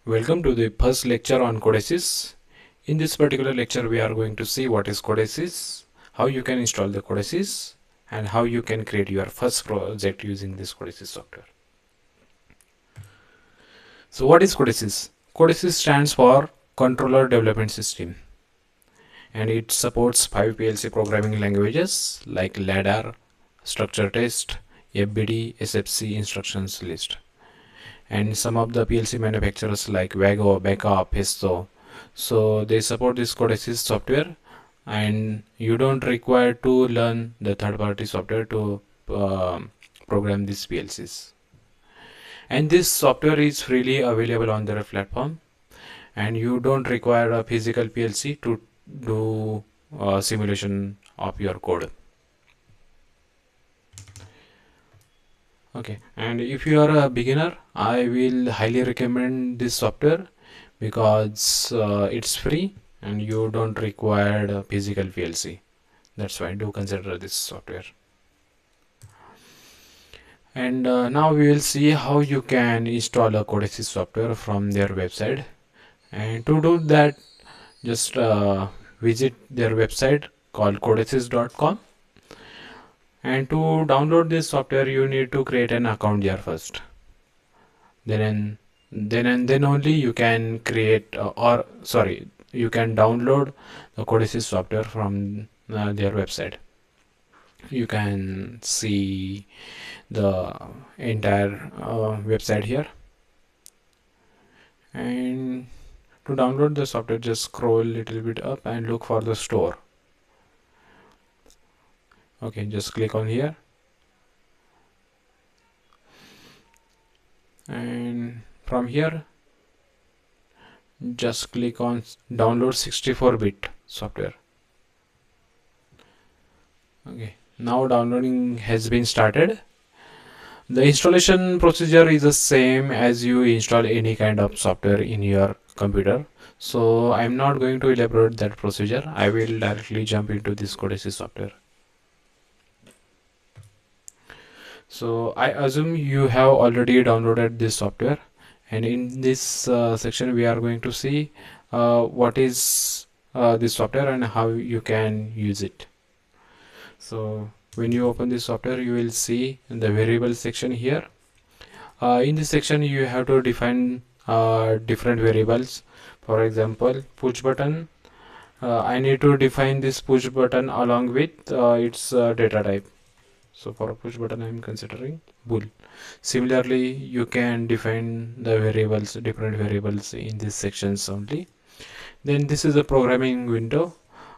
Welcome to the first lecture on CODESYS. In this particular lecture, we are going to see what is CODESYS, how you can install the CODESYS, and how you can create your first project using this CODESYS software. So what is CODESYS? CODESYS stands for Controller Development System, and it supports 5 PLC programming languages like ladder, structure test, FBD, SFC, instructions list. And some of the PLC manufacturers like Wago, Beka, Pesto, so they support this CODESYS software, and you don't require to learn the third-party software to program these PLCs. And this software is freely available on their platform, and you don't require a physical PLC to do simulation of your code. Okay, and if you are a beginner, I will highly recommend this software because it's free and you don't require a physical PLC. That's why do consider this software. And now we will see how you can install a CODESYS software from their website. And to do that, just visit their website called codesys.com. And to download this software, you need to create an account there first. Then only you can create you can download the CODESYS software from their website. You can see the entire website here. And to download the software, just scroll a little bit up and look for the store. Okay, just click on here, and from here just click on download 64-bit software. Okay, now downloading has been started. The installation procedure is the same as you install any kind of software in your computer, so I'm not going to elaborate that procedure. I will directly jump into this CODESYS software. So I assume you have already downloaded this software, and in this section we are going to see what is this software and how you can use it. So when you open this software, you will see in the variable section here. In this section you have to define different variables. For example, push button, I need to define this push button along with its data type. So for a push button, I am considering bool. Similarly, you can define the variables, different variables in these sections only. Then this is a programming window.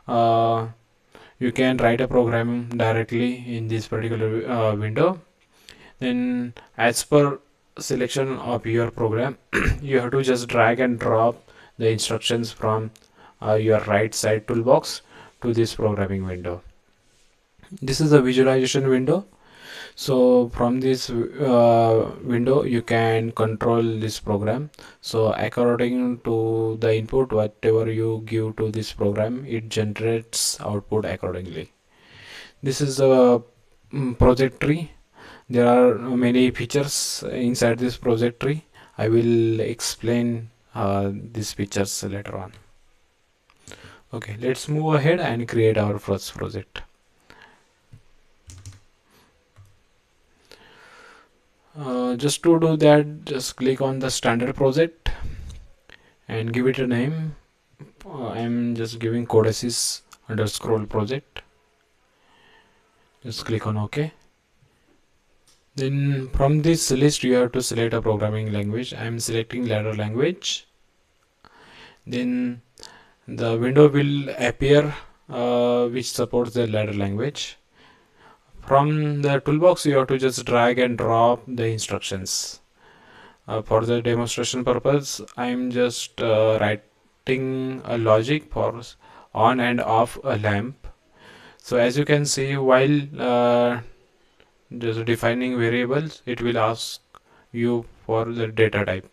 You can write a program directly in this particular window. Then as per selection of your program, you have to just drag and drop the instructions from your right side toolbox to this programming window. This is a visualization window. So from this window you can control this program. So according to the input, whatever you give to this program, it generates output accordingly. This is a project tree. There are many features inside this project tree. I will explain these features later on. Okay, let's move ahead and create our first project. Just to do that, just click on the standard project and give it a name. I'm just giving CODESYS _ project. Just click on OK. Then from this list you have to select a programming language. I'm selecting ladder language. Then the window will appear which supports the ladder language. From the toolbox you have to just drag and drop the instructions. For the demonstration purpose, I'm just writing a logic for on and off a lamp. So as you can see, while just defining variables, it will ask you for the data type,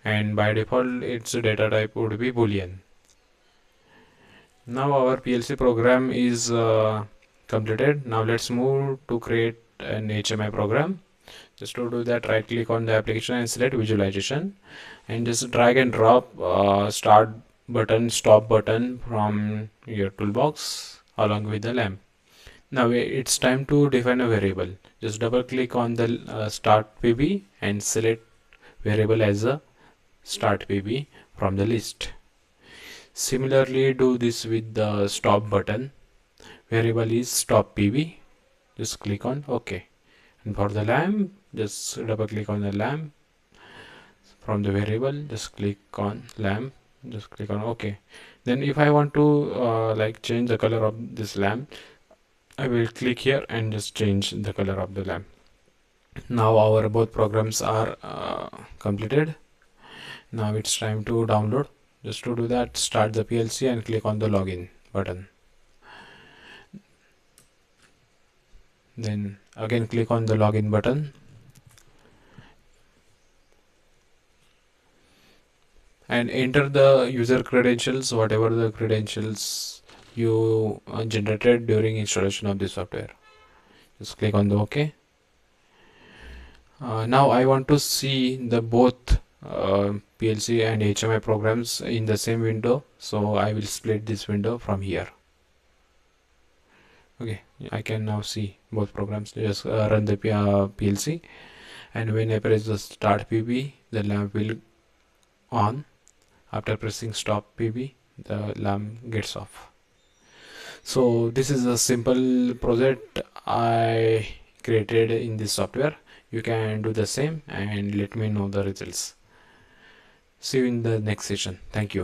and by default its data type would be boolean. Now our PLC program is completed. Now let's move to create an HMI program. Just to do that, right click on the application and select visualization, and just drag and drop start button, stop button from your toolbox along with the lamp. Now it's time to define a variable. Just double click on the start pb and select variable as a start pb from the list. Similarly, do this with the stop button. Variable is stop pb. Just click on OK. And for the lamp, just double click on the lamp from the variable. Just click on lamp. Just click on OK. Then if I want to like change the color of this lamp, I will click here and just change the color of the lamp. Now our both programs are completed. Now it's time to download. Just to do that, start the PLC and click on the login button. Then again click on the login button and enter the user credentials, whatever the credentials you generated during installation of the software. Just click on the OK. Now I want to see the both PLC and HMI programs in the same window, so I will split this window from here. Okay, I can now see both programs. Just run the PLC, and when I press the start PB, the lamp will on. After pressing stop PB, the lamp gets off. So this is a simple project I created in this software. You can do the same and let me know the results. See you in the next session. Thank you.